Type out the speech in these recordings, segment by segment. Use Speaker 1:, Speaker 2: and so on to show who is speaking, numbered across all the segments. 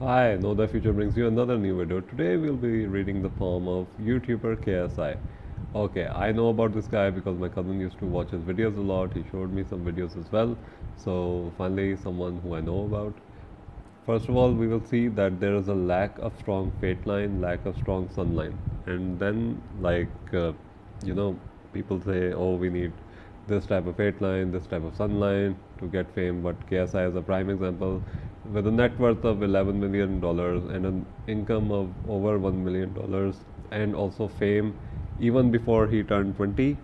Speaker 1: Hi, Know the Future brings you another new video. Today we'll be reading the poem of YouTuber KSI. Okay, I know about this guy because my cousin used to watch his videos a lot. He showed me some videos as well. So finally someone who I know about. First of all, we will see that there is a lack of strong fate line, lack of strong sun line. And then you know, people say, oh, we need this type of fate line, this type of sun line to get fame. But KSI is a prime example with a net worth of $11 million and an income of over $1 million and also fame even before he turned 20.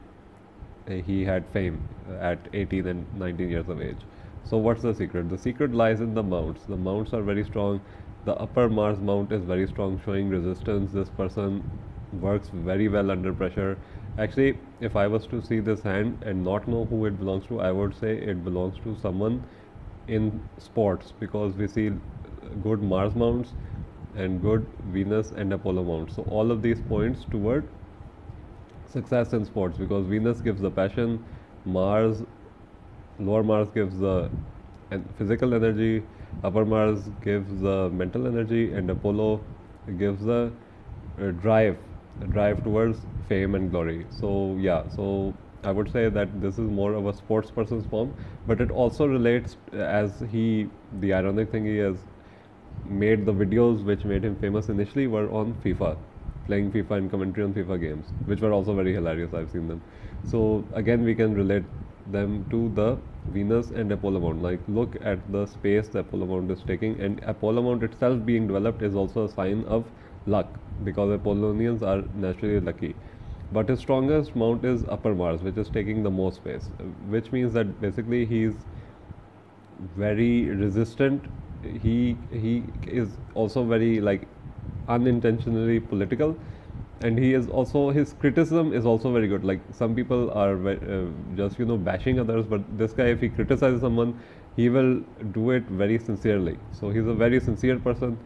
Speaker 1: He had fame at 18 and 19 years of age. So what's the secret? The secret lies in the mounts. The mounts are very strong. The upper Mars mount is very strong, showing resistance. This person works very well under pressure. Actually, if I was to see this hand and not know who it belongs to, I would say it belongs to someone in sports, because we see good Mars mounts and good Venus and Apollo mounts. So all of these points toward success in sports, because Venus gives the passion, Mars, lower Mars gives the physical energy, upper Mars gives the mental energy, and Apollo gives the drive, drive towards fame and glory. So yeah, so I would say that this is more of a sports person's form, but it also relates, as he, the ironic thing he has made the videos which made him famous initially were on FIFA, playing FIFA and commentary on FIFA games, which were also very hilarious. I've seen them. So again, we can relate them to the Venus and Apollo mount. Like, look at the space the Apollo mount is taking, and Apollo mount itself being developed is also a sign of luck, because Apollonians are naturally lucky. But his strongest mount is Upper Mars, which is taking the most space, which means that basically he's very resistant. He is also very, like, unintentionally political, and he is also, his criticism is also very good. Like, some people are just bashing others, but this guy, if he criticizes someone, he will do it very sincerely. So he's a very sincere person.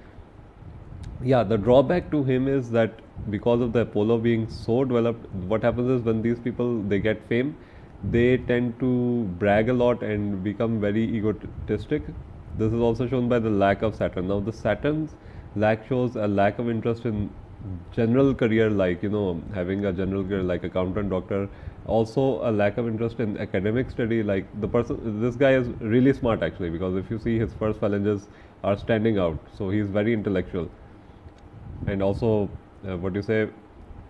Speaker 1: Yeah, the drawback to him is that because of the Apollo being so developed, what happens is when these people they get fame, they tend to brag a lot and become very egotistic. This is also shown by the lack of Saturn. Now, the Saturn's lack shows a lack of interest in general career, like having a general career like accountant, doctor. Also, a lack of interest in academic study. Like, the person, this guy is really smart actually, because if you see his first phalanges are standing out, so he's very intellectual, and also what do you say,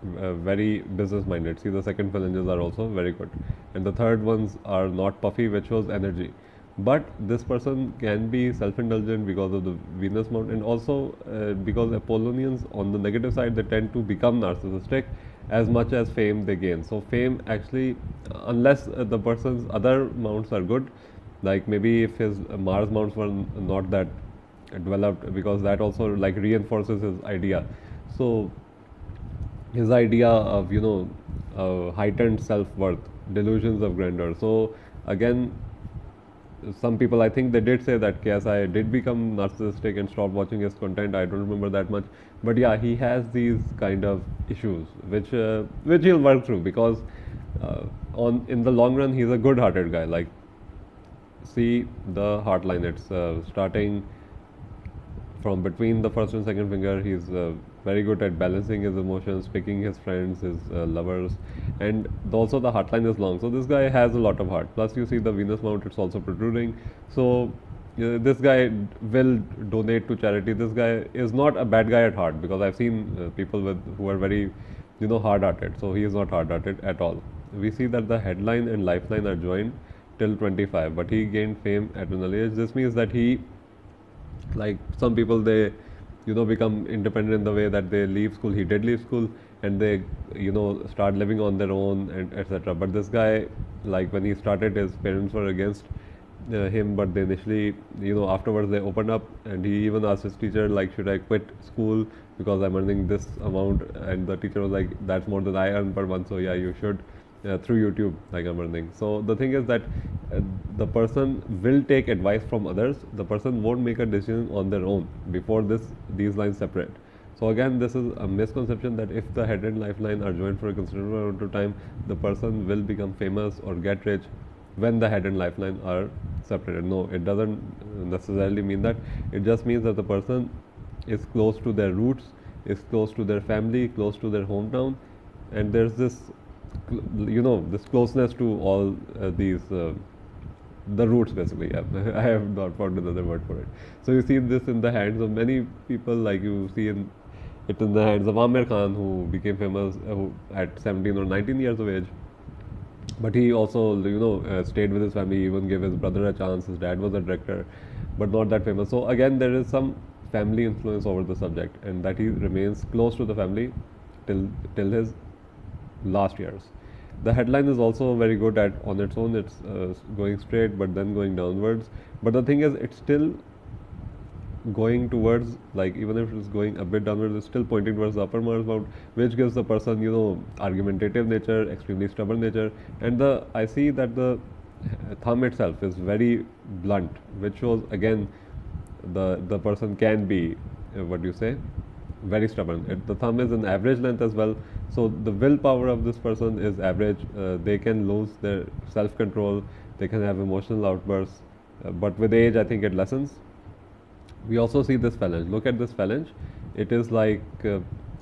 Speaker 1: very business minded. See, the second phalanges are also very good, and the third ones are not puffy, which shows energy. But this person can be self-indulgent because of the Venus mount, and also because Apollonians, on the negative side, they tend to become narcissistic as much as fame they gain. So fame actually, unless the person's other mounts are good, like maybe if his Mars mounts were not that developed, because that also like reinforces his idea. So his idea of heightened self-worth, delusions of grandeur. So again, some people, I think they did say that KSI did become narcissistic and stopped watching his content. I don't remember that much, but yeah, he has these kind of issues which he'll work through, because on in the long run he's a good-hearted guy. Like, see the heart line, it's starting from between the first and second finger. He's very good at balancing his emotions, picking his friends, his lovers, and also the heart line is long. So this guy has a lot of heart. Plus, you see the Venus mount; it's also protruding. So this guy will donate to charity. This guy is not a bad guy at heart, because I've seen people who are very, hard-hearted. So he is not hard-hearted at all. We see that the headline and lifeline are joined till 25, but he gained fame at an early age. This means that he, like, some people, they become independent in the way that they leave school. He did leave school, and they start living on their own, and etc. But this guy, like, when he started, his parents were against him, but they initially, afterwards they opened up, and he even asked his teacher, like, should I quit school because I'm earning this amount? And the teacher was like, that's more than I earn per month, so yeah, you should, through YouTube, like, I'm earning. So the thing is that the person will take advice from others. The person won't make a decision on their own before these lines separate. So again, this is a misconception that if the head and lifeline are joined for a considerable amount of time, the person will become famous or get rich when the head and lifeline are separated. No, it doesn't necessarily mean that. It just means that the person is close to their roots, is close to their family, close to their hometown, and there's this, this closeness to all these the roots basically. Yeah, I have not found another word for it. So you see this in the hands of many people, like you see it in the hands of Amir Khan, who became famous who, at 17 or 19 years of age. But he also, stayed with his family, even gave his brother a chance. His dad was a director, but not that famous. So again, there is some family influence over the subject, and that he remains close to the family till his last years. The headline is also very good at on its own. It's going straight, but then going downwards. But the thing is, it's still going towards, like, even if it's going a bit downwards, it's still pointing towards the upper Mars mount, which gives the person, argumentative nature, extremely stubborn nature. And I see that the thumb itself is very blunt, which shows again the person can be, what do you say, very stubborn. The thumb is an average length as well, so the willpower of this person is average. They can lose their self-control, they can have emotional outbursts, but with age I think it lessens. We also see this phalange. Look at this phalange. It is like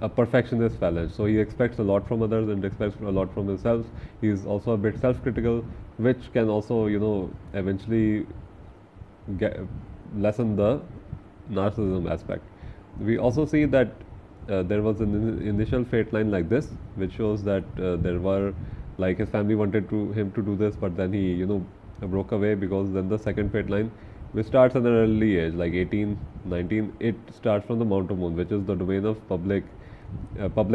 Speaker 1: a perfectionist phalange. So he expects a lot from others and expects a lot from himself. He is also a bit self-critical, which can also, eventually lessen the narcissism aspect. We also see that there was an initial fate line like this, which shows that there were, like, his family wanted him to do this, but then he, broke away, because then the second fate line, which starts at an early age, like 18, 19, it starts from the Mount of Moon, which is the domain of public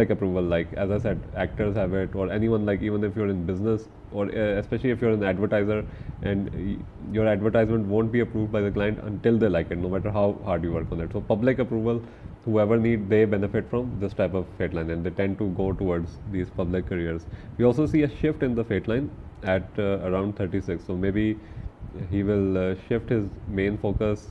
Speaker 1: approval. Like, as I said, actors have it, or anyone, like, even if you're in business, or especially if you're an advertiser, and your advertisement won't be approved by the client until they like it, no matter how hard you work on it. So public approval, whoever they benefit from this type of fate line, and they tend to go towards these public careers. We also see a shift in the fate line at around 36. So maybe he will shift his main focus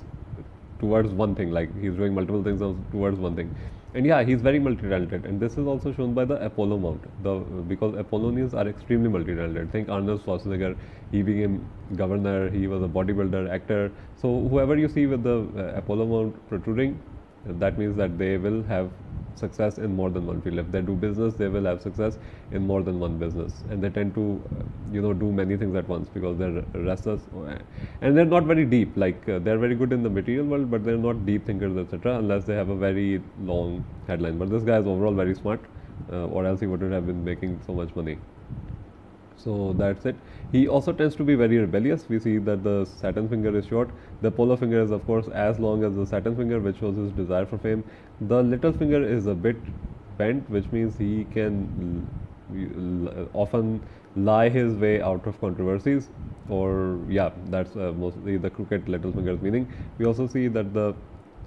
Speaker 1: towards one thing, like he's doing multiple things towards one thing. And yeah, he's very multi-talented, and this is also shown by the Apollo mount. Because Apollonians are extremely multi-talented. Think Arnold Schwarzenegger, he became governor, he was a bodybuilder, actor. So whoever you see with the Apollo mount protruding, that means that they will have success in more than one field. If they do business, they will have success in more than one business, and they tend to, do many things at once, because they're restless, and they're not very deep. Like, they're very good in the material world, but they're not deep thinkers, etc., unless they have a very long headline. But this guy is overall very smart, or else he wouldn't have been making so much money. So that's it. He also tends to be very rebellious. We see that the Saturn finger is short. The Apollo finger is, of course, as long as the Saturn finger, which shows his desire for fame. The little finger is a bit bent, which means he can often lie his way out of controversies. Or yeah, that's mostly the crooked little finger's meaning. We also see that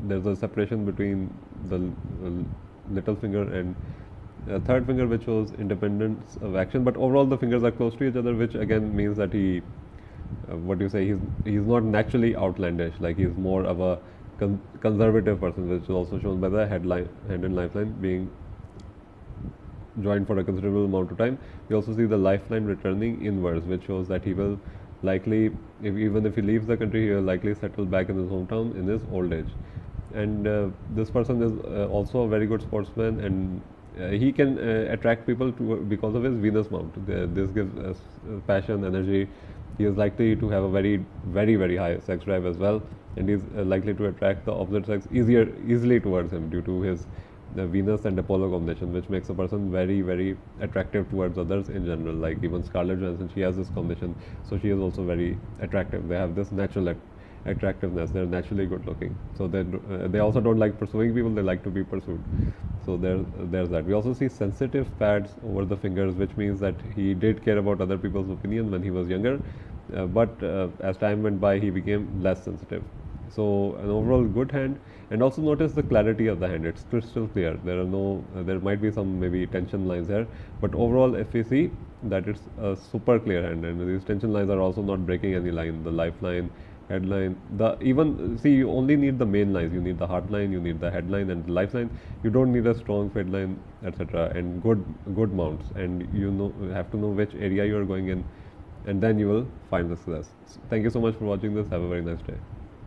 Speaker 1: there's a separation between the little finger and third finger, which shows independence of action. But overall, the fingers are close to each other, which again means that he, what do you say, he's not naturally outlandish. Like, he's more of a conservative person, which is also shown by the hand and lifeline being joined for a considerable amount of time. We also see the lifeline returning inwards, which shows that he will likely, even if he leaves the country, he will likely settle back in his hometown in his old age. And this person is also a very good sportsman, and he can attract people because of his Venus mount. This gives us passion, energy. He is likely to have a very, very, very high sex drive as well, and he is likely to attract the opposite sex easily towards him due to his Venus and Apollo combination, which makes a person very, very attractive towards others in general. Like, even Scarlett Johansson, she has this combination, so she is also very attractive. They have this natural attractiveness. They're naturally good looking, so they also don't like pursuing people, they like to be pursued. So there's that. We also see sensitive pads over the fingers, which means that he did care about other people's opinion when he was younger, but as time went by, he became less sensitive. So an overall good hand. And also notice the clarity of the hand. It's crystal clear. There might be some maybe tension lines here, but overall, if we see that it's a super clear hand, and these tension lines are also not breaking any line. The lifeline, headline, you only need the main lines. You need the heart line, you need the headline and the lifeline. You don't need a strong fade line, etc. And good mounts, and you have to know which area you are going in, and then you will find the success. So thank you so much for watching this. Have a very nice day.